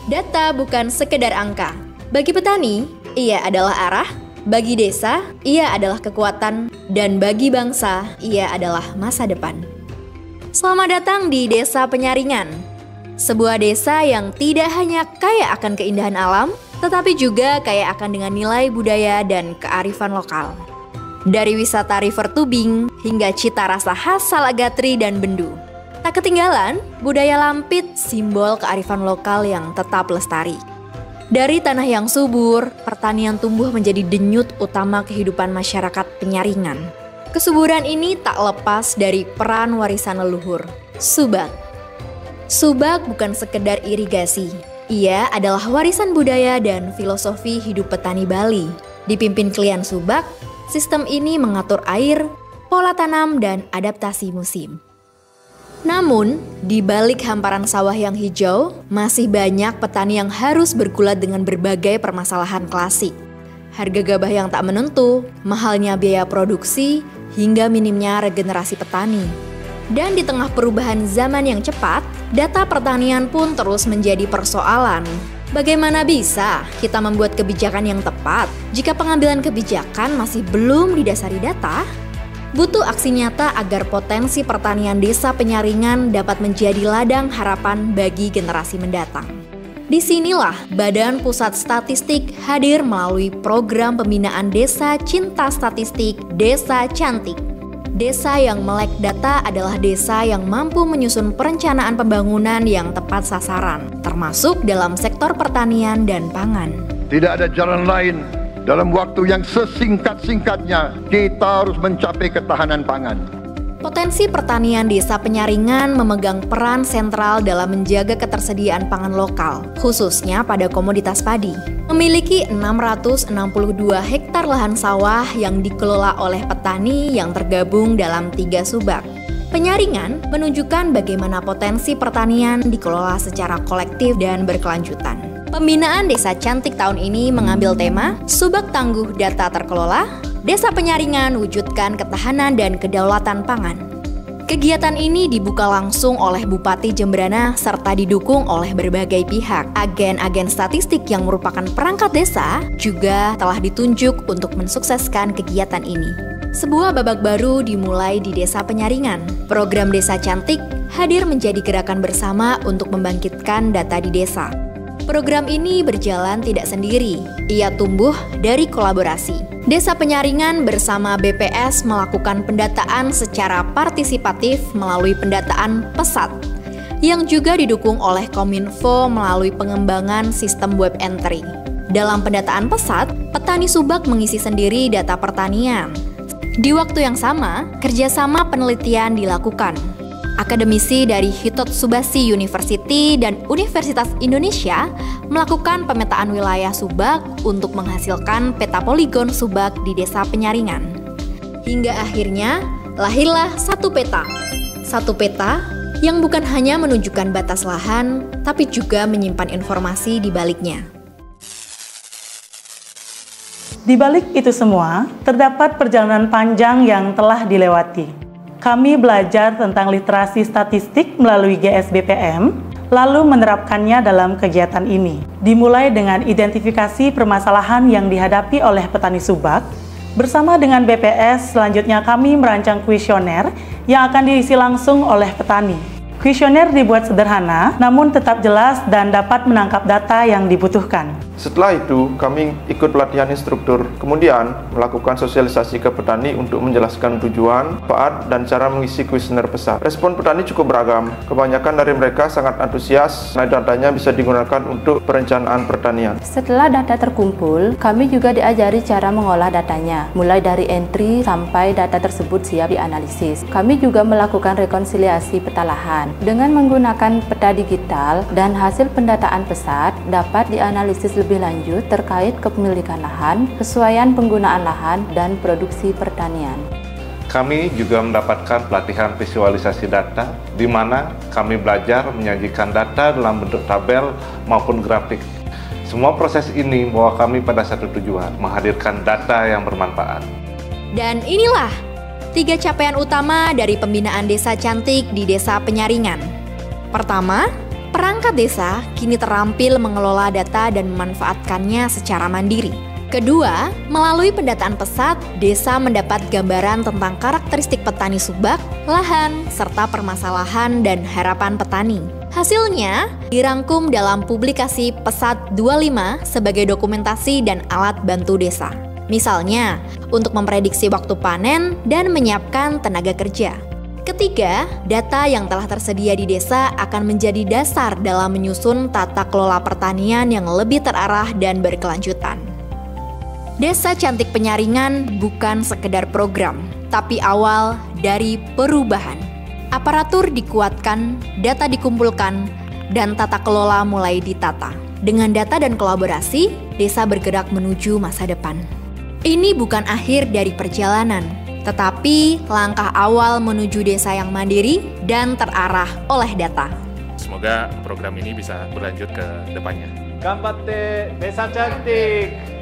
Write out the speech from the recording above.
Data bukan sekedar angka. Bagi petani, ia adalah arah. Bagi desa, ia adalah kekuatan. Dan bagi bangsa, ia adalah masa depan. Selamat datang di Desa Penyaringan. Sebuah desa yang tidak hanya kaya akan keindahan alam, tetapi juga kaya akan dengan nilai budaya dan kearifan lokal. Dari wisata river tubing hingga cita rasa khas Salagatri dan Bendu. Tak ketinggalan, budaya Lampit, simbol kearifan lokal yang tetap lestari. Dari tanah yang subur, pertanian tumbuh menjadi denyut utama kehidupan masyarakat Penyaringan. Kesuburan ini tak lepas dari peran warisan leluhur, subak. Subak bukan sekedar irigasi. Ia adalah warisan budaya dan filosofi hidup petani Bali. Dipimpin Klian Subak, sistem ini mengatur air, pola tanam, dan adaptasi musim. Namun, di balik hamparan sawah yang hijau, masih banyak petani yang harus bergulat dengan berbagai permasalahan klasik. Harga gabah yang tak menentu, mahalnya biaya produksi, hingga minimnya regenerasi petani. Dan di tengah perubahan zaman yang cepat, data pertanian pun terus menjadi persoalan. Bagaimana bisa kita membuat kebijakan yang tepat jika pengambilan kebijakan masih belum didasari data? Butuh aksi nyata agar potensi pertanian desa Penyaringan dapat menjadi ladang harapan bagi generasi mendatang. Disinilah Badan Pusat Statistik hadir melalui program pembinaan Desa Cinta Statistik Desa Cantik. Desa yang melek data adalah desa yang mampu menyusun perencanaan pembangunan yang tepat sasaran, termasuk dalam sektor pertanian dan pangan. Tidak ada jalan lain. Dalam waktu yang sesingkat-singkatnya, kita harus mencapai ketahanan pangan. Potensi pertanian desa Penyaringan memegang peran sentral dalam menjaga ketersediaan pangan lokal, khususnya pada komoditas padi. Memiliki 662 hektar lahan sawah yang dikelola oleh petani yang tergabung dalam 3 subak. Penyaringan menunjukkan bagaimana potensi pertanian dikelola secara kolektif dan berkelanjutan. Pembinaan Desa Cantik tahun ini mengambil tema Subak Tangguh Data Terkelola, Desa Penyaringan Wujudkan Ketahanan dan Kedaulatan Pangan. Kegiatan ini dibuka langsung oleh Bupati Jembrana serta didukung oleh berbagai pihak. Agen-agen statistik yang merupakan perangkat desa juga telah ditunjuk untuk mensukseskan kegiatan ini. Sebuah babak baru dimulai di Desa Penyaringan. Program Desa Cantik hadir menjadi gerakan bersama untuk membangkitkan data di desa. Program ini berjalan tidak sendiri, ia tumbuh dari kolaborasi. Desa Penyaringan bersama BPS melakukan pendataan secara partisipatif melalui pendataan pesat, yang juga didukung oleh Kominfo melalui pengembangan sistem web entry. Dalam pendataan pesat, petani subak mengisi sendiri data pertanian. Di waktu yang sama, kerjasama penelitian dilakukan. Akademisi dari Hitotsubashi University dan Universitas Indonesia melakukan pemetaan wilayah subak untuk menghasilkan peta poligon subak di Desa Penyaringan. Hingga akhirnya lahirlah satu peta. Satu peta yang bukan hanya menunjukkan batas lahan, tapi juga menyimpan informasi di baliknya. Di balik itu semua, terdapat perjalanan panjang yang telah dilewati. Kami belajar tentang literasi statistik melalui GSBPM, lalu menerapkannya dalam kegiatan ini. Dimulai dengan identifikasi permasalahan yang dihadapi oleh petani subak. Bersama dengan BPS, selanjutnya kami merancang kuesioner yang akan diisi langsung oleh petani. Kuesioner dibuat sederhana, namun tetap jelas dan dapat menangkap data yang dibutuhkan. Setelah itu, kami ikut pelatihan instruktur, kemudian melakukan sosialisasi ke petani untuk menjelaskan tujuan, manfaat, dan cara mengisi kuesioner pesat. Respon petani cukup beragam. Kebanyakan dari mereka sangat antusias, karena datanya bisa digunakan untuk perencanaan pertanian. Setelah data terkumpul, kami juga diajari cara mengolah datanya, mulai dari entry sampai data tersebut siap dianalisis. Kami juga melakukan rekonsiliasi peta lahan. Dengan menggunakan peta digital dan hasil pendataan pesat dapat dianalisis lebih lanjut terkait kepemilikan lahan, kesesuaian penggunaan lahan, dan produksi pertanian. Kami juga mendapatkan pelatihan visualisasi data, di mana kami belajar menyajikan data dalam bentuk tabel maupun grafik. Semua proses ini membawa kami pada satu tujuan, menghadirkan data yang bermanfaat. Dan inilah 3 capaian utama dari pembinaan Desa Cantik di Desa Penyaringan. Pertama, Perangkat desa kini terampil mengelola data dan memanfaatkannya secara mandiri. Kedua, melalui pendataan pesat, desa mendapat gambaran tentang karakteristik petani subak, lahan, serta permasalahan dan harapan petani. Hasilnya dirangkum dalam publikasi Pesat 25 sebagai dokumentasi dan alat bantu desa. Misalnya, untuk memprediksi waktu panen dan menyiapkan tenaga kerja. Ketiga, data yang telah tersedia di desa akan menjadi dasar dalam menyusun tata kelola pertanian yang lebih terarah dan berkelanjutan. Desa Cantik Penyaringan bukan sekedar program, tapi awal dari perubahan. Aparatur dikuatkan, data dikumpulkan, dan tata kelola mulai ditata. Dengan data dan kolaborasi, desa bergerak menuju masa depan. Ini bukan akhir dari perjalanan, tetapi langkah awal menuju desa yang mandiri dan terarah oleh data. Semoga program ini bisa berlanjut ke depannya. Ganbatte Desa Cantik!